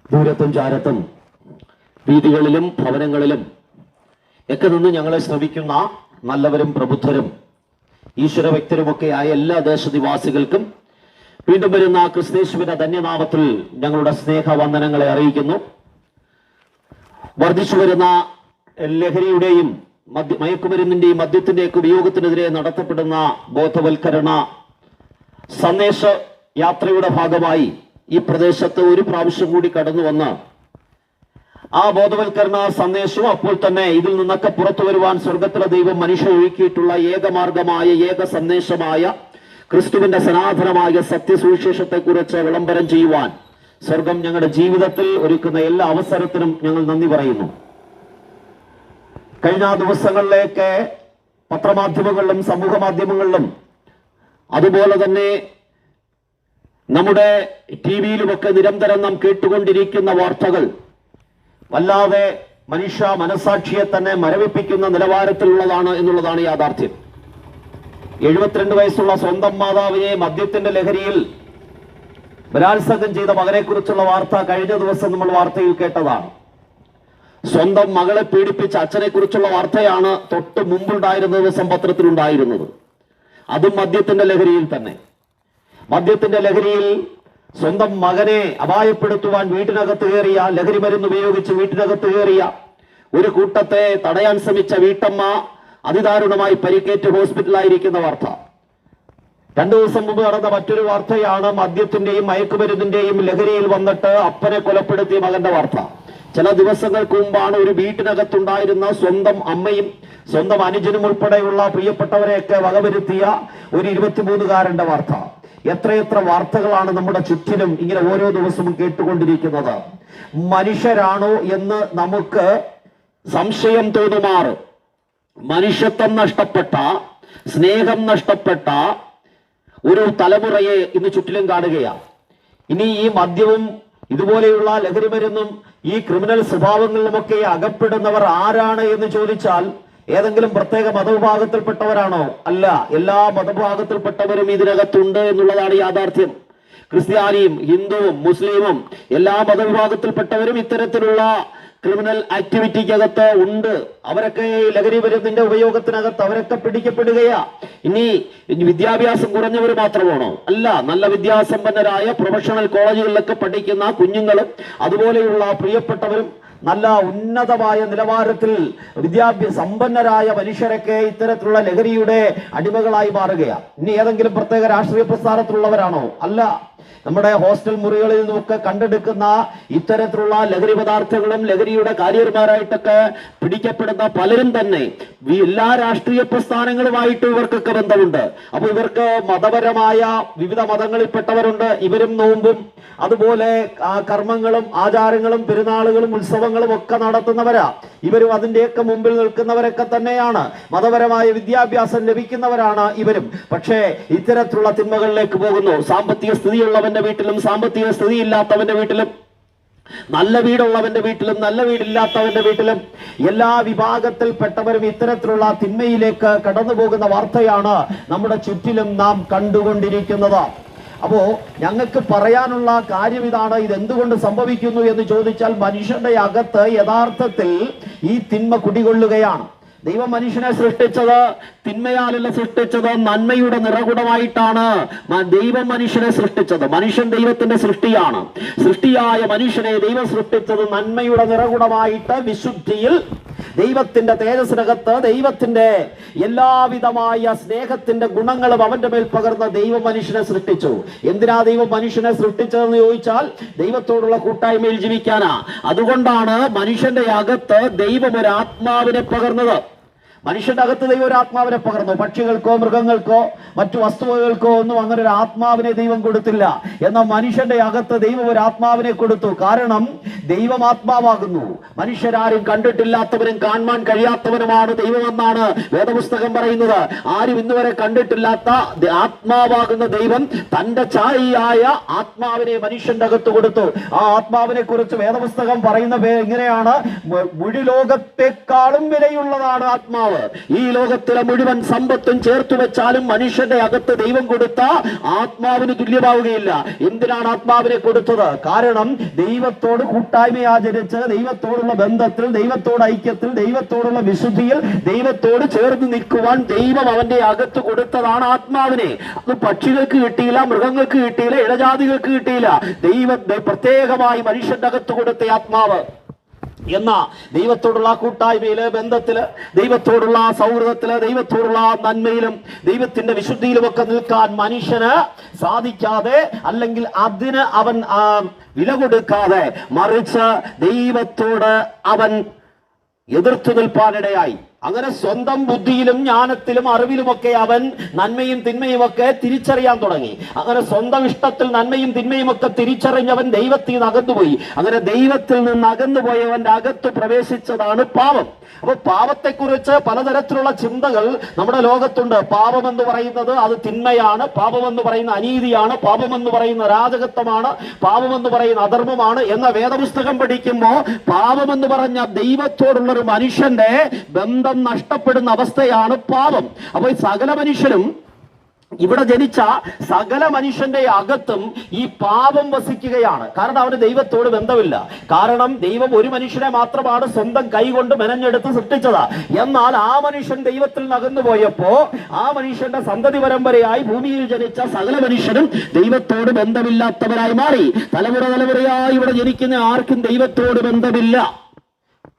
ദൂരത്തും ചാരത്തും വീതികളിലും ഭവനങ്ങളിലും ഒക്കെ നിന്ന് ഞങ്ങളെ ശ്രവിക്കുന്ന നല്ലവരും പ്രബുദ്ധരും ഈശ്വര വ്യക്തരുമൊക്കെയായ എല്ലാ ദേശനിവാസികൾക്കും വീണ്ടും വരുന്ന ക്രിസ്തേശുവിന്റെ ധന്യനാമത്തിൽ ഞങ്ങളുടെ സ്നേഹവന്ദനങ്ങളെ അറിയിക്കുന്നു. വർദ്ധിച്ചു വരുന്ന ലഹരിയുടെയും മയക്കുമരുന്നിന്റെയും മദ്യത്തിന്റെയൊക്കെ ഉപയോഗത്തിനെതിരെ നടത്തപ്പെടുന്ന ബോധവൽക്കരണ സന്ദേശ യാത്രയുടെ ഭാഗമായി ഈ പ്രദേശത്ത് ഒരു പ്രാവശ്യം കൂടി കടന്നു വന്ന് ആ ബോധവൽക്കരണ സന്ദേശവും അപ്പോൾ തന്നെ ഇതിൽ നിന്നൊക്കെ പുറത്തു വരുവാൻ സ്വർഗത്തിലെ ദൈവം മനുഷ്യ ഒഴുക്കിയിട്ടുള്ള ഏകമാർഗമായ ഏക സന്ദേശമായ ക്രിസ്തുവിന്റെ സനാതനമായ സത്യസുവിശേഷത്തെക്കുറിച്ച് വിളംബരം ചെയ്യുവാൻ സ്വർഗം ഞങ്ങളുടെ ജീവിതത്തിൽ ഒരുക്കുന്ന എല്ലാ അവസരത്തിനും ഞങ്ങൾ നന്ദി പറയുന്നു. കഴിഞ്ഞ ദിവസങ്ങളിലേക്ക് പത്രമാധ്യമങ്ങളിലും സമൂഹ മാധ്യമങ്ങളിലും അതുപോലെ തന്നെ നമ്മുടെ ടിവിയിലുമൊക്കെ നിരന്തരം നാം കേട്ടുകൊണ്ടിരിക്കുന്ന വാർത്തകൾ വല്ലാതെ മനുഷ്യ മനസാക്ഷിയെ തന്നെ മരവിപ്പിക്കുന്ന നിലവാരത്തിലുള്ളതാണ് എന്നുള്ളതാണ് യാഥാർത്ഥ്യം. 72 വയസ്സുള്ള സ്വന്തം മാതാവിനെ മദ്യത്തിന്റെ ലഹരിയിൽ ബലാത്സംഗം ചെയ്ത മകനെ കുറിച്ചുള്ള വാർത്ത കഴിഞ്ഞ ദിവസം നമ്മൾ വാർത്തയിൽ കേട്ടതാണ്. സ്വന്തം മകളെ പീഡിപ്പിച്ച അച്ഛനെ കുറിച്ചുള്ള വാർത്തയാണ് തൊട്ട് മുമ്പുണ്ടായിരുന്ന ദിവസം പത്രത്തിലുണ്ടായിരുന്നത്. അതും മദ്യത്തിന്റെ ലഹരിയിൽ തന്നെ. മദ്യത്തിന്റെ ലഹരിയിൽ സ്വന്തം മകനെ അപായപ്പെടുത്തുവാൻ വീട്ടിനകത്ത് കയറിയ, ലഹരി മരുന്ന് ഉപയോഗിച്ച് വീട്ടിനകത്ത് കയറിയ ഒരു കൂട്ടത്തെ തടയാൻ ശ്രമിച്ച വീട്ടമ്മ അതിദാരുണമായി പരിക്കേറ്റ് ഹോസ്പിറ്റലായിരിക്കുന്ന വാർത്ത. 2 ദിവസം മുമ്പ് നടന്ന മറ്റൊരു വാർത്തയാണ് മദ്യത്തിന്റെയും മയക്കുമരുന്നിന്റെയും ലഹരിയിൽ വന്നിട്ട് അപ്പനെ കൊലപ്പെടുത്തിയ മകന്റെ വാർത്ത. ചില ദിവസങ്ങൾക്ക് മുമ്പാണ് ഒരു വീട്ടിനകത്തുണ്ടായിരുന്ന സ്വന്തം അമ്മയും സ്വന്തം അനുജനും ഉൾപ്പെടെയുള്ള പ്രിയപ്പെട്ടവരെയൊക്കെ വകവരുത്തിയ ഒരു 23-കാരന്റെ വാർത്ത. എത്രയെത്ര വാർത്തകളാണ് നമ്മുടെ ചുറ്റിലും ഇങ്ങനെ ഓരോ ദിവസവും കേട്ടുകൊണ്ടിരിക്കുന്നത്. മനുഷ്യരാണോ എന്ന് നമുക്ക് സംശയം തോന്നുമാറ് മനുഷ്യത്വം നഷ്ടപ്പെട്ട, സ്നേഹം നഷ്ടപ്പെട്ട ഒരു തലമുറയെ ഇന്ന് ചുറ്റിലും കാണുകയാണ്. ഇനി ഈ മദ്യവും ഇതുപോലെയുള്ള ലഹരി മരുന്നും ഈ ക്രിമിനൽ സ്വഭാവങ്ങളിലുമൊക്കെ അകപ്പെടുന്നവർ ആരാണ് എന്ന് ചോദിച്ചാൽ ഏതെങ്കിലും പ്രത്യേക മതവിഭാഗത്തിൽപ്പെട്ടവരാണോ? അല്ല, എല്ലാ മതവിഭാഗത്തിൽപ്പെട്ടവരും ഇതിനകത്തുണ്ട് എന്നുള്ളതാണ് യാഥാർത്ഥ്യം. ക്രിസ്ത്യാനിയും ഹിന്ദുവും മുസ്ലിമും എല്ലാ മതവിഭാഗത്തിൽപ്പെട്ടവരും ഇത്തരത്തിലുള്ള ക്രിമിനൽ ആക്ടിവിറ്റിക്കകത്ത് ഉണ്ട്. അവരൊക്കെ ലഹരി മരുന്നിന്റെ ഉപയോഗത്തിനകത്ത് അവരൊക്കെ പിടിക്കപ്പെടുകയാ. ഇനി വിദ്യാഭ്യാസം കുറഞ്ഞവർ മാത്രമാണോ? അല്ല, നല്ല വിദ്യാസമ്പന്നരായ പ്രൊഫഷണൽ കോളേജുകളിലൊക്കെ പഠിക്കുന്ന കുഞ്ഞുങ്ങളും അതുപോലെയുള്ള പ്രിയപ്പെട്ടവരും നല്ല ഉന്നതമായ നിലവാരത്തിൽ സമ്പന്നരായ മനുഷ്യരൊക്കെ ഇത്തരത്തിലുള്ള ലഹരിയുടെ അടിമകളായി മാറുകയാണ്. ഇനി ഏതെങ്കിലും പ്രത്യേക രാഷ്ട്രീയ പ്രസ്ഥാനത്തിലുള്ളവരാണോ? അല്ല, നമ്മുടെ ഹോസ്റ്റൽ മുറികളിൽ നിന്നൊക്കെ കണ്ടെടുക്കുന്ന ഇത്തരത്തിലുള്ള ലഹരി പദാർത്ഥങ്ങളും ലഹരിയുടെ കാരിയർമാരായിട്ടൊക്കെ പിടിക്കപ്പെടുന്ന പലരും തന്നെ എല്ലാ രാഷ്ട്രീയ പ്രസ്ഥാനങ്ങളുമായിട്ട് ഇവർക്കൊക്കെ ബന്ധമുണ്ട്. അപ്പൊ ഇവർക്ക് മതപരമായ വിവിധ മതങ്ങളിൽപ്പെട്ടവരുണ്ട്. ഇവരും നോമ്പും അതുപോലെ കർമ്മങ്ങളും ആചാരങ്ങളും പെരുന്നാളുകളും ഉത്സവങ്ങളും ഒക്കെ നടത്തുന്നവരാ. ഇവരും അതിന്റെയൊക്കെ മുമ്പിൽ നിൽക്കുന്നവരൊക്കെ തന്നെയാണ്. മതപരമായ വിദ്യാഭ്യാസം ലഭിക്കുന്നവരാണ് ഇവരും. പക്ഷേ ഇത്തരത്തിലുള്ള തിന്മകളിലേക്ക് പോകുന്നു. സാമ്പത്തിക സ്ഥിതിയുള്ളവന്റെ വീട്ടിലും സാമ്പത്തിക സ്ഥിതിയില്ലാത്തവന്റെ വീട്ടിലും, നല്ല വീടുള്ളവന്റെ വീട്ടിലും നല്ല വീടില്ലാത്തവന്റെ വീട്ടിലും എല്ലാ വിഭാഗത്തിൽപ്പെട്ടവരും ഇത്തരത്തിലുള്ള തിന്മയിലേക്ക് കടന്നു പോകുന്ന വാർത്തയാണ് നമ്മുടെ ചുറ്റിലും നാം കണ്ടുകൊണ്ടിരിക്കുന്നത്. അപ്പോ ഞങ്ങൾക്ക് പറയാനുള്ള കാര്യം ഇതാണ്. ഇതെന്തുകൊണ്ട് സംഭവിക്കുന്നു എന്ന് ചോദിച്ചാൽ മനുഷ്യന്റെ അകത്ത് യഥാർത്ഥത്തിൽ ഈ തിന്മ കുടികൊള്ളുകയാണ്. ദൈവം മനുഷ്യനെ സൃഷ്ടിച്ചത് തിന്മയാലല്ല സൃഷ്ടിച്ചത്, നന്മയുടെ നിറകുടമായിട്ടാണ് ദൈവം മനുഷ്യനെ സൃഷ്ടിച്ചത്. മനുഷ്യൻ ദൈവത്തിന്റെ സൃഷ്ടിയാണ്. സൃഷ്ടിയായ മനുഷ്യനെ ദൈവം സൃഷ്ടിച്ചത് നന്മയുടെ നിറകുടമായിട്ട്, വിശുദ്ധിയിൽ, ദൈവത്തിന്റെ തേജസ്സിനകത്ത് ദൈവത്തിന്റെ എല്ലാവിധമായ സ്നേഹത്തിന്റെ ഗുണങ്ങളും അവന്റെ മേൽ പകർന്ന ദൈവം മനുഷ്യനെ സൃഷ്ടിച്ചു. എന്തിനാ ദൈവം മനുഷ്യനെ സൃഷ്ടിച്ചതെന്ന് ചോദിച്ചാൽ ദൈവത്തോടുള്ള കൂട്ടായ്മയിൽ ജീവിക്കാനാ. അതുകൊണ്ടാണ് മനുഷ്യന്റെ അകത്ത് ദൈവം ഒരു ആത്മാവിനെ പകർന്നത്. മനുഷ്യന്റെ അകത്ത് ദൈവം ഒരു ആത്മാവിനെ പകർന്നു. പക്ഷികൾക്കോ മൃഗങ്ങൾക്കോ മറ്റു വസ്തുവകൾക്കോ ഒന്നും അങ്ങനെ ഒരു ആത്മാവിനെ ദൈവം കൊടുത്തില്ല. എന്നാൽ മനുഷ്യന്റെ അകത്ത് ദൈവം ഒരു ആത്മാവിനെ കൊടുത്തു. കാരണം ദൈവം ആത്മാവാകുന്നു. മനുഷ്യരാരും കണ്ടിട്ടില്ലാത്തവരും കാണാൻ കഴിയാത്തവനുമാണ് ദൈവമെന്നാണ് വേദപുസ്തകം പറയുന്നത്. ആരും ഇന്നുവരെ കണ്ടിട്ടില്ലാത്ത ആത്മാവാകുന്ന ദൈവം തന്റെ ഛായയായ ആത്മാവിനെ മനുഷ്യന്റെ അകത്ത് കൊടുത്തു. ആ ആത്മാവിനെ കുറിച്ച് വേദപുസ്തകം പറയുന്ന ഇങ്ങനെയാണ്: മുഴുലോകത്തെക്കാളും വിലയുള്ളതാണ് ആത്മാവ്. ആത്മാവ്. ഈ ലോകത്തിലെ മുഴുവൻ സമ്പത്തും ചേർത്തു വെച്ചാലും മനുഷ്യന്റെ അകത്ത് ദൈവം കൊടുത്ത ആത്മാവിന് തുല്യമാവുകയില്ല. എന്തിനാണ് ആത്മാവിനെ കൊടുത്തത്? കാരണം ദൈവത്തോട് കൂട്ടായ്മ ആചരിച്ച്, ദൈവത്തോടുള്ള ബന്ധത്തിൽ, ദൈവത്തോട് ഐക്യത്തിൽ, ദൈവത്തോടുള്ള വിശുദ്ധിയിൽ, ദൈവത്തോട് ചേർന്ന് നിൽക്കുവാൻ ദൈവം അവന്റെ അകത്ത് കൊടുത്തതാണ് ആത്മാവിനെ. അത് പക്ഷികൾക്ക് കിട്ടിയില്ല, മൃഗങ്ങൾക്ക് കിട്ടിയില്ല, ഇഴജാതികൾക്ക് കിട്ടിയില്ല. ദൈവത്തെ പ്രത്യേകമായി മനുഷ്യന്റെ അകത്ത് കൊടുത്ത ആത്മാവ്. എന്നാ ദൈവത്തോടുള്ള കൂട്ടായ്മയില്, ബന്ധത്തില്, ദൈവത്തോടുള്ള സൗഹൃദത്തില്, ദൈവത്തോടുള്ള നന്മയിലും ദൈവത്തിന്റെ വിശുദ്ധിയിലുമൊക്കെ നിൽക്കാൻ മനുഷ്യന് സാധിക്കാതെ, അല്ലെങ്കിൽ അതിന് അവൻ വില കൊടുക്കാതെ, മറിച്ച് ദൈവത്തോട് അവൻ എതിർത്തു നിൽപ്പാനിടയായി. അങ്ങനെ സ്വന്തം ബുദ്ധിയിലും ജ്ഞാനത്തിലും അറിവിലുമൊക്കെ അവൻ നന്മയും തിന്മയും ഒക്കെ തിരിച്ചറിയാൻ തുടങ്ങി. അങ്ങനെ സ്വന്തം ഇഷ്ടത്തിൽ നന്മയും തിന്മയും ഒക്കെ തിരിച്ചറിഞ്ഞവൻ ദൈവത്തിൽ നിന്ന് അകന്നുപോയി. അങ്ങനെ ദൈവത്തിൽ നിന്ന് അകന്നുപോയവന്റെ അകത്ത് പ്രവേശിച്ചതാണ് പാപം. അപ്പൊ പാപത്തെക്കുറിച്ച് പലതരത്തിലുള്ള ചിന്തകൾ നമ്മുടെ ലോകത്തുണ്ട്. പാപമെന്ന് പറയുന്നത് അത് തിന്മയാണ്, പാപമെന്ന് പറയുന്ന അനീതിയാണ്, പാപമെന്ന് പറയുന്ന അരാജകത്വമാണ്, പാപമെന്ന് പറയുന്ന അധർമ്മമാണ് എന്ന വേദപുസ്തകം പഠിക്കുമ്പോൾ പാപമെന്ന് പറഞ്ഞ ദൈവത്തോടുള്ള ഒരു മനുഷ്യന്റെ ബന്ധം നഷ്ടപ്പെടുന്ന അവസ്ഥയാണ് പാപം. അപ്പോൾ സകല മനുഷ്യരും, ഇവിടെ ജനിച്ച സകല മനുഷ്യന്റെ അകത്തും ഈ പാപം വസിക്കുകയാണ്. കാരണം അവന് ദൈവത്തോട് ബന്ധമില്ല. കാരണം ദൈവം ഒരു മനുഷ്യനെ മാത്രമാണ് സ്വന്തം കൈകൊണ്ട് മെനഞ്ഞെടുത്ത് സൃഷ്ടിച്ചത്. എന്നാൽ ആ മനുഷ്യൻ ദൈവത്തിൽ നകന്നു പോയപ്പോ ആ മനുഷ്യന്റെ സന്തതി പരമ്പരയായി ഭൂമിയിൽ ജനിച്ച സകല മനുഷ്യരും ദൈവത്തോട് ബന്ധമില്ലാത്തവരായി മാറി. തലമുറ തലമുറയായി ഇവിടെ ജനിക്കുന്ന ആർക്കും ദൈവത്തോട് ബന്ധമില്ല.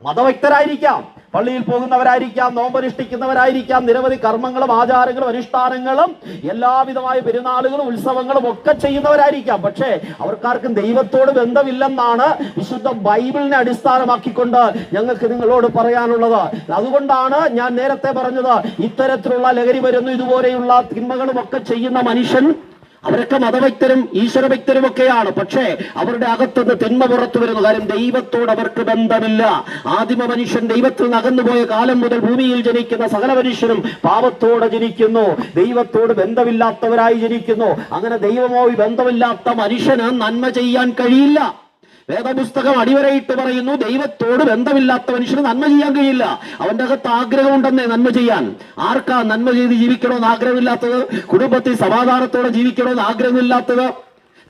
മതഭക്തരായിരിക്കാം, പള്ളിയിൽ പോകുന്നവരായിരിക്കാം, നോമ്പനുഷ്ഠിക്കുന്നവരായിരിക്കാം, നിരവധി കർമ്മങ്ങളും ആചാരങ്ങളും അനുഷ്ഠാനങ്ങളും എല്ലാവിധമായ പെരുന്നാളുകളും ഉത്സവങ്ങളും ഒക്കെ ചെയ്യുന്നവരായിരിക്കാം. പക്ഷേ അവർക്കാർക്കും ദൈവത്തോട് ബന്ധമില്ലെന്നാണ് വിശുദ്ധ ബൈബിളിനെ അടിസ്ഥാനമാക്കിക്കൊണ്ട് ഞങ്ങൾക്ക് നിങ്ങളോട് പറയാനുള്ളത്. അതുകൊണ്ടാണ് ഞാൻ നേരത്തെ പറഞ്ഞത്, ഇത്തരത്തിലുള്ള ലഹരി മരുന്നും ഇതുപോലെയുള്ള തിന്മകളും ഒക്കെ ചെയ്യുന്ന മനുഷ്യൻ, അവരൊക്കെ മതഭക്തരും ഈശ്വരഭക്തരും ഒക്കെയാണ്. പക്ഷേ അവരുടെ അകത്തുനിന്ന് തിന്മ പുറത്തു വരുന്നു. കാര്യം ദൈവത്തോട് അവർക്ക് ബന്ധമില്ല. ആദിമ മനുഷ്യൻ ദൈവത്തിൽ നിന്ന് അകന്നുപോയ കാലം മുതൽ ഭൂമിയിൽ ജനിക്കുന്ന സകല മനുഷ്യരും പാപത്തോടെ ജനിക്കുന്നു, ദൈവത്തോട് ബന്ധമില്ലാത്തവരായി ജനിക്കുന്നു. അങ്ങനെ ദൈവവുമായി ബന്ധമില്ലാത്ത മനുഷ്യന് നന്മ ചെയ്യാൻ കഴിയില്ല. വേദപുസ്തകം അടിവരയിട്ട് പറയുന്നു, ദൈവത്തോട് ബന്ധമില്ലാത്ത മനുഷ്യന് നന്മ ചെയ്യാൻ കഴിയില്ല. അവന്റെ അകത്ത് ആഗ്രഹമുണ്ടെന്നേ നന്മ ചെയ്യാൻ. ആർക്കാ നന്മ ചെയ്ത് ജീവിക്കണമെന്ന് ആഗ്രഹമില്ലാത്തത്? കുടുംബത്തിൽ സമാധാനത്തോടെ ജീവിക്കണമെന്ന് ആഗ്രഹമില്ലാത്തത്?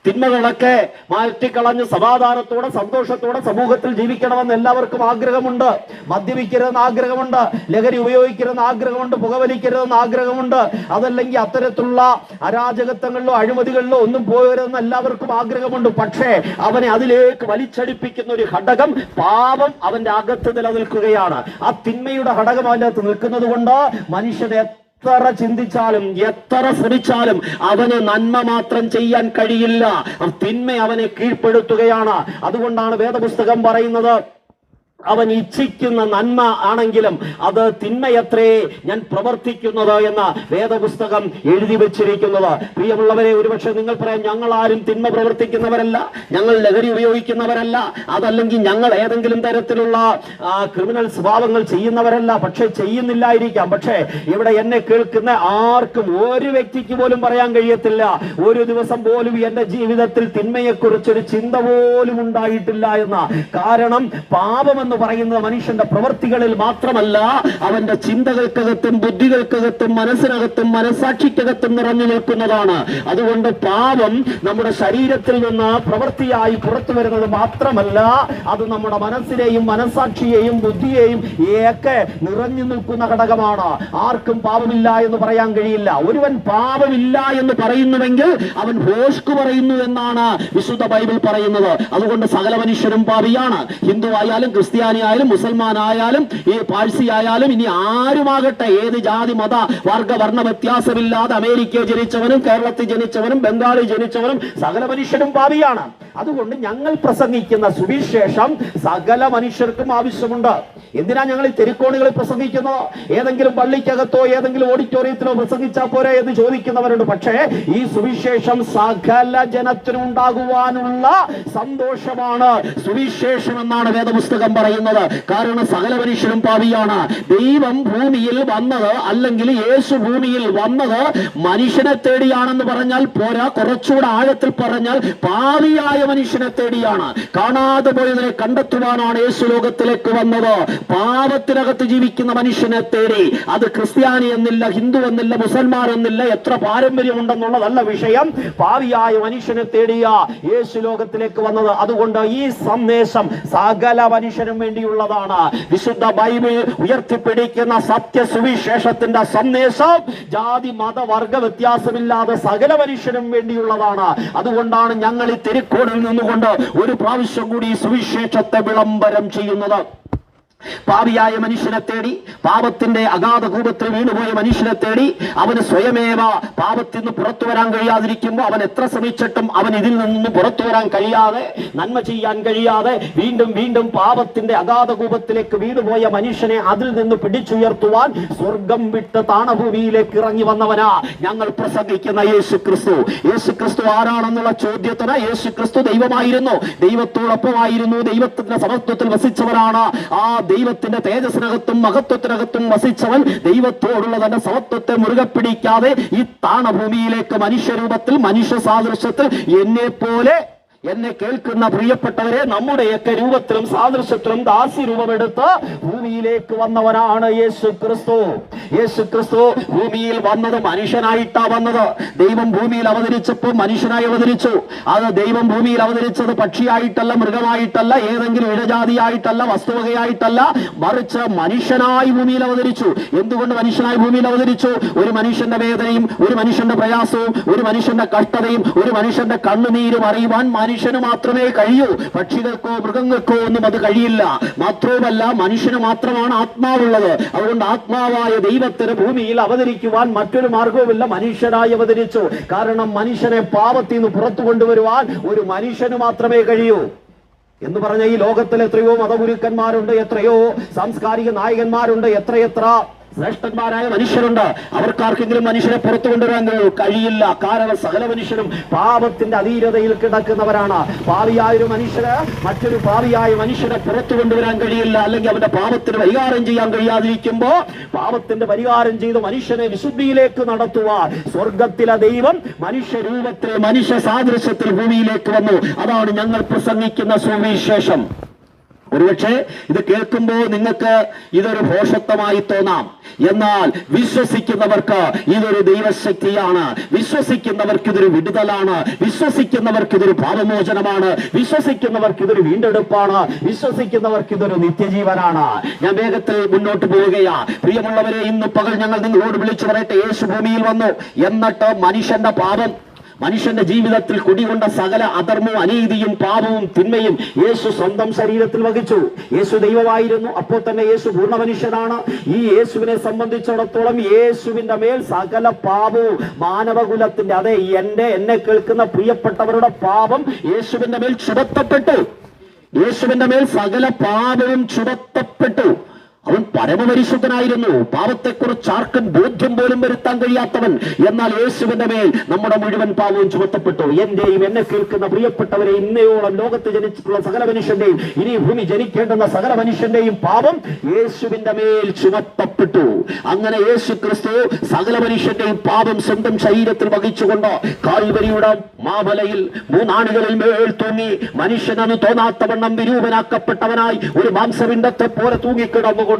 തിന്മകളൊക്കെ മാറ്റിക്കളഞ്ഞ് സമാധാനത്തോടെ സന്തോഷത്തോടെ സമൂഹത്തിൽ ജീവിക്കണമെന്ന് എല്ലാവർക്കും ആഗ്രഹമുണ്ട്. മദ്യപിക്കരുതെന്ന് ആഗ്രഹമുണ്ട്, ലഹരി ഉപയോഗിക്കരുതെന്ന് ആഗ്രഹമുണ്ട്, പുകവലിക്കരുതെന്ന് ആഗ്രഹമുണ്ട്. അതല്ലെങ്കിൽ അത്തരത്തിലുള്ള അരാജകത്വങ്ങളിലോ അഴിമതികളിലോ ഒന്നും പോകരുതെന്ന് എല്ലാവർക്കും ആഗ്രഹമുണ്ട്. പക്ഷേ അവനെ അതിലേക്ക് വലിച്ചടിപ്പിക്കുന്ന ഒരു ഘടകം, പാപം, അവന്റെ അകത്ത് നിലനിൽക്കുകയാണ്. ആ തിന്മയുടെ ഘടകം അവന്റെ അകത്ത് നിൽക്കുന്നത് കൊണ്ട് മനുഷ്യനെ എത്ര ചിന്തിച്ചാലും എത്ര ശ്രമിച്ചാലും അവന് നന്മ മാത്രം ചെയ്യാൻ കഴിയില്ല. തിന്മ അവനെ കീഴ്പ്പെടുത്തുകയാണ്. അതുകൊണ്ടാണ് വേദപുസ്തകം പറയുന്നത്, അവൻ ഇച്ഛിക്കുന്ന നന്മ ആണെങ്കിലും അത് തിന്മയത്രേ ഞാൻ പ്രവർത്തിക്കുന്നത് എന്ന വേദപുസ്തകം എഴുതി വെച്ചിരിക്കുന്നത്. പ്രിയമുള്ളവരെ, ഒരുപക്ഷെ നിങ്ങൾ പറയാം, ഞങ്ങൾ ആരും തിന്മ പ്രവർത്തിക്കുന്നവരല്ല, ഞങ്ങൾ ലഹരി ഉപയോഗിക്കുന്നവരല്ല, അതല്ലെങ്കിൽ ഞങ്ങൾ ഏതെങ്കിലും തരത്തിലുള്ള ക്രിമിനൽ സ്വഭാവങ്ങൾ ചെയ്യുന്നവരല്ല. പക്ഷെ ചെയ്യുന്നില്ലായിരിക്കാം. പക്ഷേ ഇവിടെ എന്നെ കേൾക്കുന്ന ആർക്കും, ഒരു വ്യക്തിക്ക് പോലും പറയാൻ കഴിയത്തില്ല, ഒരു ദിവസം പോലും എന്റെ ജീവിതത്തിൽ തിന്മയെക്കുറിച്ചൊരു ചിന്ത പോലും ഉണ്ടായിട്ടില്ല എന്ന്. കാരണം പാപം എന്ന് പറയുന്നത് മനുഷ്യന്റെ പ്രവൃത്തികളിൽ മാത്രമല്ല, അവന്റെ ചിന്തകൾക്കകത്തും ബുദ്ധികൾക്കകത്തും മനസ്സിനകത്തും മനസാക്ഷിക്കകത്തും നിറഞ്ഞു നിൽക്കുന്നതാണ്. അതുകൊണ്ട് പാപം നമ്മുടെ ശരീരത്തിൽ നിന്ന് പ്രവൃത്തിയായി പുറത്തു വരുന്നത് മാത്രമല്ല, അത് നമ്മുടെ മനസ്സിനെയും മനസാക്ഷിയെയും ബുദ്ധിയെയും ഒക്കെ നിറഞ്ഞു നിൽക്കുന്ന ഘടകമാണ്. ആർക്കും പാപമില്ല എന്ന് പറയാൻ കഴിയില്ല. ഒരുവൻ പാപമില്ല എന്ന് പറയുന്നുവെങ്കിൽ അവൻ ഭോഷ്കു പറയുന്നു എന്നാണ് വിശുദ്ധ ബൈബിൾ പറയുന്നത്. അതുകൊണ്ട് സകല മനുഷ്യരും പാപിയാണ്. ഹിന്ദു ആയാലും ക്രിസ്ത്യാനിയായാലും മുസൽമാനായാലും ഈ പാഴ്സി ആയാലും ഇനി ആരുമാകട്ടെ, ഏത് ജാതി മത വർഗ വർണ്ണ വ്യത്യാസമില്ലാതെ അമേരിക്കയിൽ ജനിച്ചവനും കേരളത്തിൽ ജനിച്ചവനും ബംഗാളിൽ ജനിച്ചവനും സകല മനുഷ്യരും പാപിയാണ്. അതുകൊണ്ട് ഞങ്ങൾ പ്രസംഗിക്കുന്ന സുവിശേഷം സകല മനുഷ്യർക്കും ആവശ്യമുണ്ട്. എന്തിനാ ഞങ്ങൾ ഈ തെരുക്കോണുകളിൽ പ്രസംഗിക്കുന്നത്? ഏതെങ്കിലും പള്ളിക്കകത്തോ ഏതെങ്കിലും ഓഡിറ്റോറിയത്തിലോ പ്രസംഗിച്ചാൽ പോരെ എന്ന് ചോദിക്കുന്നവരുണ്ട്. പക്ഷേ ഈ സുവിശേഷം സകല ജനത്തിനും ഉണ്ടാകുവാനുള്ള സന്തോഷമാണ് സുവിശേഷം എന്നാണ് വേദപുസ്തകം പറയുന്നത്. പറയുന്നത്. കാരണം സകല മനുഷ്യരും പാപിയാണ്. ദൈവം ഭൂമിയിൽ വന്നത്, അല്ലെങ്കിൽ യേശു ഭൂമിയിൽ വന്നത് മനുഷ്യനെ തേടിയാണെന്ന് പറഞ്ഞാൽ പോരാ, കുറച്ചുകൂടെ ആഴത്തിൽ പറഞ്ഞാൽ പാപിയായ മനുഷ്യനെ തേടിയാണ്. കാണാതെ പോയതിനെ കണ്ടെത്തുവാനാണ് യേശു ലോകത്തിലേക്ക് വന്നത്. പാപത്തിനകത്ത് ജീവിക്കുന്ന മനുഷ്യനെ തേടി. അത് ക്രിസ്ത്യാനി എന്നില്ല, ഹിന്ദു എന്നില്ല, മുസൽമാൻ എന്നില്ല, എത്ര പാരമ്പര്യമുണ്ടെന്നുള്ളതല്ല വിഷയം. പാപിയായ മനുഷ്യനെ തേടിയ യേശു ലോകത്തിലേക്ക് വന്നത്. അതുകൊണ്ട് ഈ സന്ദേശം സകല മനുഷ്യനും വേണ്ടിയുള്ളതാണ്. വിശുദ്ധ ബൈബിൾ ഉയർത്തിപ്പിടിക്കുന്ന സത്യസുവിശേഷത്തിന്റെ സന്ദേശം ജാതി മത വർഗ വ്യത്യാസമില്ലാതെ സകല മനുഷ്യനും വേണ്ടിയുള്ളതാണ്. അതുകൊണ്ടാണ് ഞങ്ങൾ ഈ തിരുക്കോടിൽ നിന്നുകൊണ്ട് ഒരു പ്രാവശ്യം കൂടി ഈ സുവിശേഷത്തെ വിളംബരം ചെയ്യുന്നത്. പാപിയായ മനുഷ്യനെ തേടി, പാപത്തിന്റെ അഗാധ കൂപത്തിൽ വീണുപോയ മനുഷ്യനെ തേടി, അവന് സ്വയമേവ പാപത്തിൽ നിന്ന് പുറത്തു വരാൻ കഴിയാതിരിക്കുമ്പോൾ അവൻ എത്ര ശ്രമിച്ചിട്ടും അവൻ ഇതിൽ നിന്ന് പുറത്തു വരാൻ കഴിയാതെ, നന്മ ചെയ്യാൻ കഴിയാതെ വീണ്ടും വീണ്ടും പാപത്തിന്റെ അഗാധ കൂപത്തിലേക്ക് വീണുപോയ മനുഷ്യനെ അതിൽ നിന്ന് പിടിച്ചുയർത്തുവാൻ സ്വർഗം വിട്ട് താണഭൂമിയിലേക്ക് ഇറങ്ങി വന്നവനാ ഞങ്ങൾ പ്രസംഗിക്കുന്ന യേശു ക്രിസ്തു. യേശു ക്രിസ്തു ആരാണെന്നുള്ള ചോദ്യത്തിന് യേശു ക്രിസ്തു ദൈവമായിരുന്നു, ദൈവത്തോടൊപ്പമായിരുന്നു, ദൈവത്തിന്റെ സമത്വത്തിൽ വസിച്ചവരാണ്. ആ ദൈവത്തിന്റെ തേജസ്സിനകത്തും മഹത്വത്തിനകത്തും വസിച്ചവൻ ദൈവത്തോടുള്ള തന്റെ സമത്വത്തെ മുറുകെ പിടിക്കാതെ ഈ താണഭൂമിയിലേക്ക് മനുഷ്യരൂപത്തിൽ, മനുഷ്യ സാദൃശ്യത്തിൽ എന്നെ കേൾക്കുന്ന പ്രിയപ്പെട്ടവരെ, നമ്മുടെയൊക്കെ രൂപത്തിലും സാദൃശ്യത്തിലും ദാസി രൂപമെടുത്ത് ഭൂമിയിലേക്ക് വന്നവനാണ് യേശു ക്രിസ്തു. യേശു ക്രിസ്തു ഭൂമിയിൽ വന്നത് മനുഷ്യനായിട്ടാ വന്നത്. ദൈവം ഭൂമിയിൽ അവതരിച്ചപ്പോൾ മനുഷ്യനായി അവതരിച്ചു. അത് ദൈവം ഭൂമിയിൽ അവതരിച്ചത് പക്ഷിയായിട്ടല്ല, മൃഗമായിട്ടല്ല, ഏതെങ്കിലും ഇഴജാതിയായിട്ടല്ല, വസ്തുവകയായിട്ടല്ല, മറിച്ച് മനുഷ്യനായി ഭൂമിയിൽ അവതരിച്ചു. എന്തുകൊണ്ട് മനുഷ്യനായി ഭൂമിയിൽ അവതരിച്ചു? ഒരു മനുഷ്യന്റെ വേദനയും, ഒരു മനുഷ്യന്റെ പ്രയാസവും, ഒരു മനുഷ്യന്റെ കഷ്ടതയും, ഒരു മനുഷ്യന്റെ കണ്ണുനീരും അറിയുവാൻ മനുഷ്യന് മാത്രമേ കഴിയൂ. പക്ഷികൾക്കോ മൃഗങ്ങൾക്കോ ഒന്നും അത് കഴിയില്ല. മാത്രവുമല്ല, മനുഷ്യന് മാത്രമാണ് ആത്മാവുള്ളത്. അതുകൊണ്ട് ആത്മാവായ ദൈവത്തിന് ഭൂമിയിൽ അവതരിക്കുവാൻ മറ്റൊരു മാർഗവുമില്ല, മനുഷ്യനായി അവതരിച്ചു. കാരണം മനുഷ്യനെ പാപത്തിൽ നിന്ന് പുറത്തു കൊണ്ടുവരുവാൻ ഒരു മനുഷ്യന് മാത്രമേ കഴിയൂ. എന്ന് പറഞ്ഞ ഈ ലോകത്തിൽ എത്രയോ മതഗുരുക്കന്മാരുണ്ട്, എത്രയോ സാംസ്കാരിക നായകന്മാരുണ്ട്, എത്രയെത്ര ശ്രേഷ്ഠന്മാരായ മനുഷ്യരുണ്ട്. അവർക്കാർക്കെങ്കിലും മനുഷ്യനെ പുറത്തു കൊണ്ടുവരാൻ കഴിയില്ല. കാരണം സകല മനുഷ്യരും പാപത്തിന്റെ അധീനതയിൽ കിടക്കുന്നവരാണ്. പാപിയായ ഒരു മനുഷ്യന് മറ്റൊരു പാപിയായ മനുഷ്യനെ പുറത്തു കൊണ്ടുവരാൻ കഴിയില്ല. അല്ലെങ്കിൽ അവന്റെ പാപത്തിന് പരിഹാരം ചെയ്യാൻ കഴിയാതിരിക്കുമ്പോ പാപത്തിന്റെ പരിഹാരം ചെയ്ത് മനുഷ്യനെ വിശുദ്ധിയിലേക്ക് നടത്തുവാൻ സ്വർഗത്തിലെ ദൈവം മനുഷ്യരൂപത്തിൽ, മനുഷ്യ സാദൃശ്യത്തിൽ ഭൂമിയിലേക്ക് വന്നു. അതാണ് ഞങ്ങൾ പ്രസംഗിക്കുന്ന സുവിശേഷം. ഒരുപക്ഷെ ഇത് കേൾക്കുമ്പോൾ നിങ്ങൾക്ക് ഇതൊരു ഭോഷത്വമായി തോന്നാം. എന്നാൽ വിശ്വസിക്കുന്നവർക്ക് ഇതൊരു ദൈവശക്തിയാണ്. വിശ്വസിക്കുന്നവർക്ക് ഇതൊരു വിടുതലാണ്. വിശ്വസിക്കുന്നവർക്ക് ഇതൊരു പാപമോചനമാണ്. വിശ്വസിക്കുന്നവർക്ക് ഇതൊരു വീണ്ടെടുപ്പാണ്. വിശ്വസിക്കുന്നവർക്ക് ഇതൊരു നിത്യജീവനാണ്. ഞാൻ വേഗത്തിൽ മുന്നോട്ട് പോവുകയാ. പ്രിയമുള്ളവരെ, ഇന്ന് പകൽ ഞങ്ങൾ നിങ്ങളോട് വിളിച്ചു പറയട്ടെ, യേശു ഭൂമിയിൽ വന്നു. എന്നിട്ട് മനുഷ്യന്റെ പാപം, മനുഷ്യന്റെ ജീവിതത്തിൽ കുടികൊണ്ട സകല അധർമ്മവും, അനീതിയും, പാപവും, തിന്മയും യേശു സ്വന്തം ശരീരത്തിൽ വഹിച്ചു. യേശു ദൈവമായിരുന്നു, അപ്പോൾ തന്നെ യേശു പൂർണ്ണ മനുഷ്യനാണ്. ഈ യേശുവിനെ സംബന്ധിച്ചിടത്തോളം യേശുവിന്റെ മേൽ സകല പാപവും മാനവകുലത്തിന്റെ, അതെ എന്നെ കേൾക്കുന്ന പ്രിയപ്പെട്ടവരുടെ പാപം യേശുവിന്റെ മേൽ ചുമത്തപ്പെട്ടു. യേശുവിന്റെ മേൽ സകല പാപവും ചുമത്തപ്പെട്ടു. അവൻ പരമപരിശുദ്ധനായിരുന്നു. പാപത്തെക്കുറിച്ച് ആർക്കും ബോധ്യം പോലും വരുത്താൻ കഴിയാത്തവൻ. എന്നാൽ യേശുവിന്റെ മേൽ നമ്മുടെ മുഴുവൻ പാപവും ചുമത്തപ്പെട്ടു. എന്റെയും എന്നെ കേൾക്കുന്ന പ്രിയപ്പെട്ടവരെ, ഇന്നയോളം ലോകത്ത് ജനിച്ചിട്ടുള്ള സകല മനുഷ്യന്റെയും, ഇനി ഭൂമി ജനിക്കേണ്ടുന്ന സകല മനുഷ്യന്റെയും പാപം യേശുവിന്റെ മേൽ ചുമത്തപ്പെട്ടു. അങ്ങനെ യേശു ക്രിസ്തു സകല മനുഷ്യന്റെയും പാപം സ്വന്തം ശരീരത്തിൽ വഹിച്ചുകൊണ്ട് കാൽവരിയുടെ മാമലയിൽ മൂന്നാണികളിൽ മേൽ തൂങ്ങി മനുഷ്യനത് തോന്നാത്തവണ്ണം വിരൂപനാക്കപ്പെട്ടവനായി ഒരു മാംസപിണ്ഡത്തെ പോലെ തൂങ്ങിക്കിടന്നു കൊണ്ട്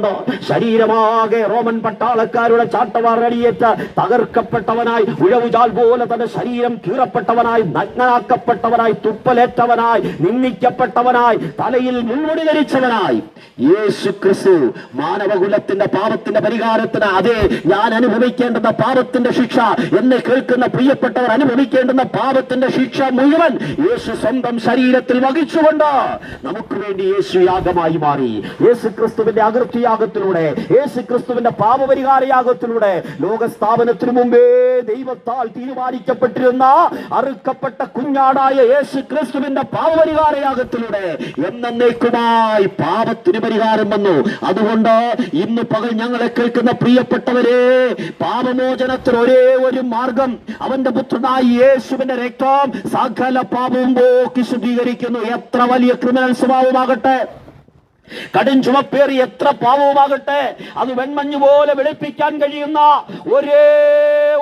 ശരീരമാകെ റോമൻ പട്ടാളക്കാരുടെ ചാട്ടവാറടിയേറ്റ് തകർക്കപ്പെട്ടവനായി, ഉഴവുചാൽ പോലെ തന്റെ ശരീരം കീറപ്പെട്ടവനായി, നഗ്നനാക്കപ്പെട്ടവനായി, തുപ്പലേറ്റവനായി, നിന്ദിക്കപ്പെട്ടവനായി, തലയിൽ മുൾമുടി ധരിച്ചവനായി യേശു ക്രിസ്തു മാനവകുലത്തിന്റെ പാപത്തിന്റെ പരിഹാരത്തിന്, അതേ ഞാൻ അനുഭവിക്കേണ്ടുന്ന പാപത്തിന്റെ ശിക്ഷ, എന്നെ കേൾക്കുന്ന പ്രിയപ്പെട്ടവർ അനുഭവിക്കേണ്ടുന്ന പാപത്തിന്റെ ശിക്ഷ മുഴുവൻ യേശു സ്വന്തം ശരീരത്തിൽ വഹിച്ചുകൊണ്ട് നമുക്ക് വേണ്ടി യേശു യാഗമായി മാറി. യേശു ക്രിസ്തുവിന്റെ യാഗത്തിലൂടെ, യേശു ക്രിസ്തുവിന്റെ പാപപരിഹാര യാഗത്തിലൂടെ, ലോകസ്ഥാപനത്തിനു മുമ്പേ ദൈവത്താൽ തീരുമാനിക്കപ്പെട്ടിരുന്ന അറുക്കപ്പെട്ട കുഞ്ഞാടായ യേശു ക്രിസ്തുവിന്റെ പാപപരിഹാര യാഗത്തിലൂടെ എന്നേക്കുമായി പാപത്തിന് പരിഹാരം വന്നു. അതുകൊണ്ട് ഇന്ന് പകൽ ഞങ്ങളെ കേൾക്കുന്ന പ്രിയപ്പെട്ടവരെ, പാപമോചനത്തിന് ഒരേ ഒരു മാർഗം, അവന്റെ പുത്രനായ യേശുവിന്റെ രക്തം സകല പാപവും പോക്കി ശുദ്ധീകരിക്കുന്നു. എത്ര വലിയ ക്രിമിനൽ സ്വഭാവമാകട്ടെ, കടും ചുമപ്പേറി എത്ര പാവവുമാകട്ടെ അത് വെൺമഞ്ഞു പോലെ വെളുപ്പിക്കാൻ കഴിയുന്ന ഒരേ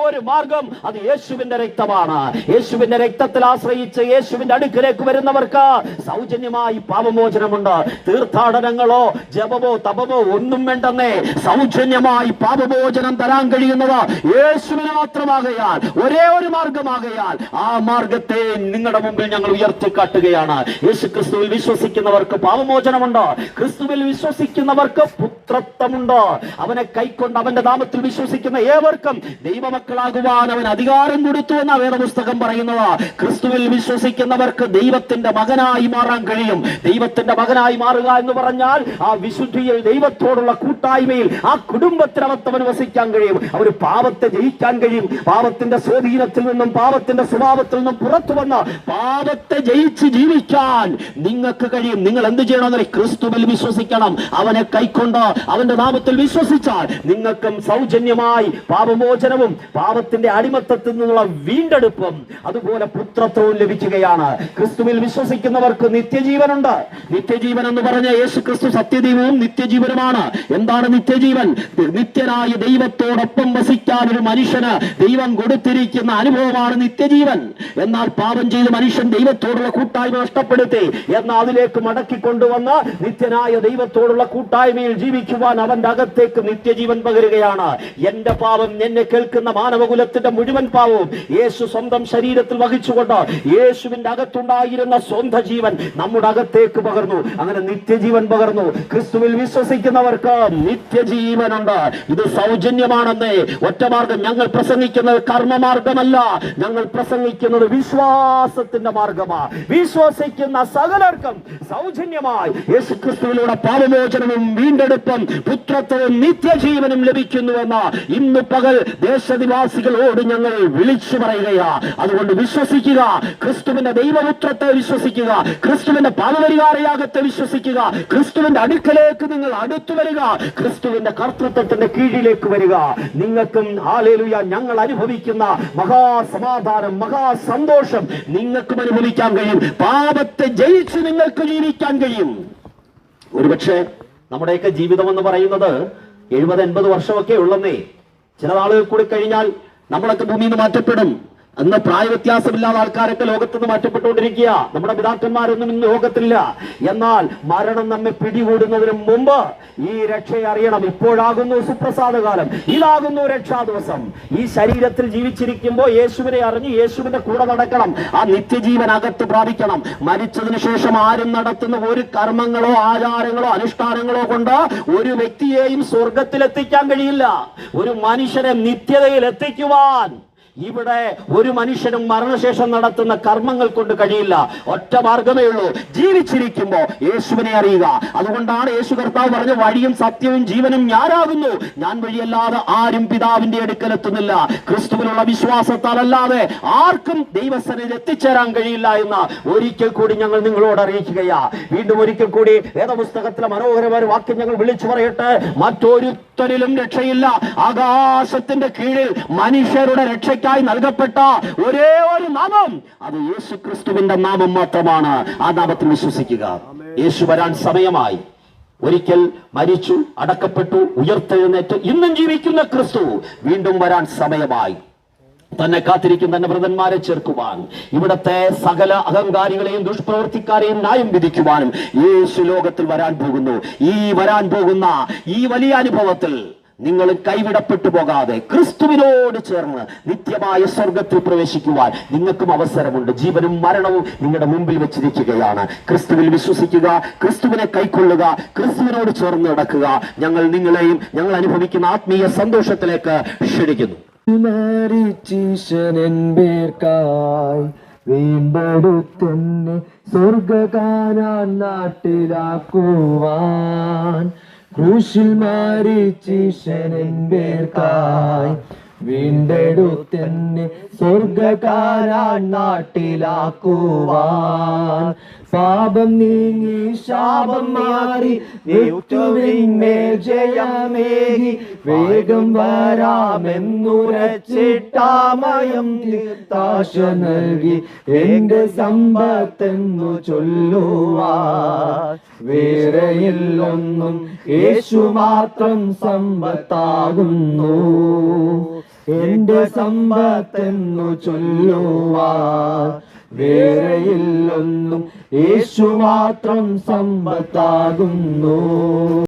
ഒരു മാർഗം അത് യേശുവിന്റെ രക്തമാണ്. യേശുവിന്റെ രക്തത്തിൽ ആശ്രയിച്ച് യേശുവിന്റെ അടുക്കിലേക്ക് വരുന്നവർക്ക് സൗജന്യമായി പാപമോചനമുണ്ട്. തീർത്ഥാടനങ്ങളോ ജപമോ തപമോ ഒന്നും വേണ്ടെന്നേ, സൗജന്യമായി പാപമോചനം തരാൻ കഴിയുന്നത് യേശുവിന് മാത്രമാകയാൽ, ഒരേ ഒരു മാർഗമാകയാൽ ആ മാർഗത്തെ നിങ്ങളുടെ മുമ്പിൽ ഞങ്ങൾ ഉയർത്തിക്കാട്ടുകയാണ്. യേശു ക്രിസ്തുവിൽ വിശ്വസിക്കുന്നവർക്ക് പാപമോചനമുണ്ട്. ക്രിസ്തുവിൽ വിശ്വസിക്കുന്നവർക്ക് പുത്രത്വമുണ്ട്. അവനെ കൈക്കൊണ്ട് അവന്റെ നാമത്തിൽ വിശ്വസിക്കുന്ന ഏവർക്കും ദൈവമക്കളാകുവാൻ അവൻ അധികാരം കൊടുത്തു എന്ന വേദപുസ്തകം പറയുന്നത്. ക്രിസ്തുവിൽ വിശ്വസിക്കുന്നവർക്ക് ദൈവത്തിന്റെ മകനായി മാറാൻ കഴിയും. ദൈവത്തിന്റെ മകനായി മാറുക എന്ന് പറഞ്ഞാൽ ആ വിശുദ്ധിയിൽ, ദൈവത്തോടുള്ള കൂട്ടായ്മയിൽ, ആ കുടുംബത്തിനകത്തവന് വസിക്കാൻ കഴിയും. അവർ പാപത്തെ ജയിക്കാൻ കഴിയും. പാപത്തിന്റെ സ്വാധീനത്തിൽ നിന്നും പാപത്തിന്റെ സ്വഭാവത്തിൽ നിന്നും പുറത്തു വന്ന് പാപത്തെ ജയിച്ച് ജീവിക്കാൻ നിങ്ങൾക്ക് കഴിയും. നിങ്ങൾ എന്ത് ചെയ്യണമെന്ന് ക്രിസ്തുവിൽ വിശ്വസിക്കണം. അവനെ കൈക്കൊണ്ട് അവന്റെ നാമത്തിൽ വിശ്വസിച്ചാൽ നിങ്ങൾക്കും സൗജന്യമായി പാപമോചനവും പാപത്തിന്റെ അടിമത്തത്തിൽ നിന്നുള്ള വീണ്ടെടുപ്പും അതുപോലെ പുത്രത്വവും ലഭിക്കുകയാണ്. ക്രിസ്തുവിൽ വിശ്വസിക്കുന്നവർക്ക് നിത്യജീവനുണ്ട്. നിത്യജീവൻ എന്ന് പറഞ്ഞ യേശു ക്രിസ്തു സത്യദൈവവും നിത്യജീവനുമാണ്. എന്താണ് നിത്യജീവൻ? നിത്യനായ ദൈവത്തോടൊപ്പം വസിക്കാൻ ഒരു മനുഷ്യന് ദൈവം കൊടുത്തിരിക്കുന്ന അനുഭവമാണ് നിത്യജീവൻ. എന്നാൽ പാപം ചെയ്ത് മനുഷ്യൻ ദൈവത്തോടുള്ള കൂട്ടായ്മ നഷ്ടപ്പെടുത്തി എന്നാൽ അതിലേക്ക് മടക്കിക്കൊണ്ടുവന്ന് നിത്യനായ ദൈവത്തോടുള്ള കൂട്ടായ്മയിൽ ജീവിക്കുവാൻ അവന്റെ അകത്തേക്ക് നിത്യജീവൻ പകരുകയാണ്. എന്റെ പാപം, എന്നെ കേൾക്കുന്ന മാനവകുലത്തിന്റെ മുഴുവൻ പാവവും യേശു സ്വന്തം ശരീരത്തിൽ വഹിച്ചുകൊണ്ട് യേശുവിന്റെ അകത്തുണ്ടായിരുന്ന സ്വന്തം ജീവൻ നമ്മുടെ അകത്തേക്ക് പകർന്നു. അങ്ങനെ നിത്യജീവൻ പകർന്നു. ക്രിസ്തുവിൽ വിശ്വസിക്കുന്നവർക്ക് നിത്യജീവനുണ്ട്. ഇത് സൗജന്യമാണെന്നേ. ഒറ്റമാർഗം. ഞങ്ങൾ പ്രസംഗിക്കുന്നത് കർമ്മമാർഗമല്ല, ഞങ്ങൾ പ്രസംഗിക്കുന്നത് വിശ്വാസത്തിന്റെ മാർഗമാണ്. വിശ്വസിക്കുന്ന സകലർക്കും സൗജന്യമായി യേശു ക്രിസ്തുവിലൂടെ പാപമോചനവും വീണ്ടെടുപ്പും പുത്രത്വവും നിത്യജീവനും ലഭിക്കുന്നുവെന്ന് ഇന്ന് പകൽ ദേശനിവാസികളോട് ഞങ്ങൾ വിളിച്ചു പറയുകയാ. അതുകൊണ്ട് വിശ്വസിക്കുക, ക്രിസ്തുവിന്റെ ദൈവപുത്രത്തെ വിശ്വസിക്കുക, ക്രിസ്തുവിന്റെ പാപപരിഹാരയാഗത്തെ വിശ്വസിക്കുക, ക്രിസ്തുവിന്റെ അടുക്കലേക്ക് നിങ്ങൾ അടുത്തു വരിക, ക്രിസ്തുവിന്റെ കർത്തൃത്വത്തിന്റെ കീഴിലേക്ക് വരിക. നിങ്ങൾക്കും ഹല്ലേലൂയ ഞങ്ങൾ അനുഭവിക്കുന്ന മഹാസമാധാനം, മഹാസന്തോഷം നിങ്ങൾക്കും അനുഭവിക്കാൻ കഴിയും. പാപത്തെ ജയിച്ച് നിങ്ങൾക്ക് ജീവിക്കാൻ കഴിയും. ഒരുപക്ഷെ നമ്മുടെയൊക്കെ ജീവിതം എന്ന് പറയുന്നത് 70-80 വർഷമൊക്കെ ഉള്ളന്നേ. ചില നാളുകൾ കൂടി കഴിഞ്ഞാൽ നമ്മളൊക്കെ ഭൂമിയിൽ നിന്ന് മാറ്റപ്പെടും. അന്ന് പ്രായവ്യത്യാസമില്ലാത്ത ആൾക്കാരൊക്കെ ലോകത്ത് നിന്ന് മാറ്റപ്പെട്ടുകൊണ്ടിരിക്കുക. നമ്മുടെ പിതാക്കന്മാരൊന്നും ഇന്ന് ലോകത്തില്ല. എന്നാൽ മരണം നമ്മെ പിടികൂടുന്നതിന് മുമ്പ് ഈ രക്ഷയെ അറിയണം. ഇപ്പോഴാകുന്നു സുപ്രസാദകാലം, ഇതാകുന്നു രക്ഷാ ദിവസം. ഈ ശരീരത്തിൽ ജീവിച്ചിരിക്കുമ്പോൾ യേശുവിനെ അറിഞ്ഞ് യേശുവിന്റെ കൂടെ നടക്കണം. ആ നിത്യജീവൻ അകത്ത് പ്രാപിക്കണം. മരിച്ചതിന് ശേഷം ആരും നടത്തുന്ന ഒരു കർമ്മങ്ങളോ ആചാരങ്ങളോ അനുഷ്ഠാനങ്ങളോ കൊണ്ട് ഒരു വ്യക്തിയെയും സ്വർഗത്തിലെത്തിക്കാൻ കഴിയില്ല. ഒരു മനുഷ്യനെ നിത്യതയിൽ എത്തിക്കുവാൻ ഇവിടെ ഒരു മനുഷ്യനും മരണശേഷം നടത്തുന്ന കർമ്മങ്ങൾ കൊണ്ട് കഴിയില്ല. ഒറ്റ മാർഗമേ ഉള്ളൂ, ജീവിച്ചിരിക്കുമ്പോ യേശുവിനെ അറിയുക. അതുകൊണ്ടാണ് യേശു കർത്താവ് പറഞ്ഞ വഴിയും സത്യവും ജീവനും ഞാനാകുന്നു, ഞാൻ വഴിയല്ലാതെ ആരും പിതാവിന്റെ അടുക്കലെത്തുന്നില്ല. ക്രിസ്തുവിനുള്ള വിശ്വാസത്താൽ അല്ലാതെ ആർക്കും ദൈവസന്നിധിയിൽ എത്തിച്ചേരാൻ കഴിയില്ല എന്ന് ഒരിക്കൽ കൂടി ഞങ്ങൾ നിങ്ങളോട് അറിയിക്കുകയാ. വീണ്ടും ഒരിക്കൽ കൂടി വേദപുസ്തകത്തിലെ മനോഹരമായ വാക്യം ഞങ്ങൾ വിളിച്ചു പറയട്ടെ. മറ്റൊരുത്തരിലും രക്ഷയില്ല. ആകാശത്തിന്റെ കീഴിൽ മനുഷ്യരുടെ രക്ഷയ്ക്ക് നൽകപ്പെട്ട ഒരേ ഒരു നാമം അത് യേശു ക്രിസ്തുവിന്റെ നാമം മാത്രമാണ്. ആ നാമത്തിൽ വിശ്വസിക്കുക. യേശു വരാൻ സമയമായി. ഒരിക്കൽ മരിച്ചു, അടക്കപ്പെട്ടു, ഉയർത്തെഴുന്നേറ്റ് ഇന്നും ജീവിക്കുന്ന ക്രിസ്തു വീണ്ടും വരാൻ സമയമായി. തന്നെ കാത്തിരിക്കുന്ന തന്നെ വ്രതന്മാരെ ചേർക്കുവാൻ, ഇവിടത്തെ സകല അഹങ്കാരികളെയും ദുഷ്പ്രവർത്തിക്കാരെയും ന്യായം വിധിക്കുവാനും യേശു ലോകത്തിൽ വരാൻ പോകുന്നു. ഈ വരാൻ പോകുന്ന ഈ വലിയ അനുഭവത്തിൽ നിങ്ങൾ കൈവിടപ്പെട്ടു പോകാതെ ക്രിസ്തുവിനോട് ചേർന്ന് നിത്യമായ സ്വർഗത്തിൽ പ്രവേശിക്കുവാൻ നിങ്ങൾക്കും അവസരമുണ്ട്. ജീവനും മരണവും നിങ്ങളുടെ മുമ്പിൽ വെച്ചിരിക്കുകയാണ്. ക്രിസ്തുവിൽ വിശ്വസിക്കുക, ക്രിസ്തുവിനെ കൈക്കൊള്ളുക, ക്രിസ്തുവിനോട് ചേർന്ന് നടക്കുക. ഞങ്ങൾ നിങ്ങളെയും ഞങ്ങൾ അനുഭവിക്കുന്ന ആത്മീയ സന്തോഷത്തിലേക്ക് ക്ഷണിക്കുന്നു. വീണ്ടെടുത്തെന്നെ സ്വർഗകാനാൻ നാട്ടിലാക്കുവാൻ ക്രൂശിൽ മരിച്ചീശൻ പേർക്കായി വീണ്ടെടുത്തെന്നെ സ്വർഗകാരാൻ നാട്ടിലാക്കുവാൻ. പാപം നീങ്ങി ശാപം മാറി മൃത്യുവിന്മേൽ ജയമേകി വേഗം വരാമെന്നുരച്ചിട്ടാമയം തീർത്താശ നൽകി എന്റെ സമ്പത്തെന്നു ചൊല്ലുവാൻ. വേറെയില്ലൊന്നും യേശു മാത്രം സമ്പത്താകുന്നു എന്റെ സമ്പത്തെന്നു ചൊല്ലുവാൻ. വേറെയില്ലൊന്നും യേശു മാത്രം സമ്പത്താകുന്നു.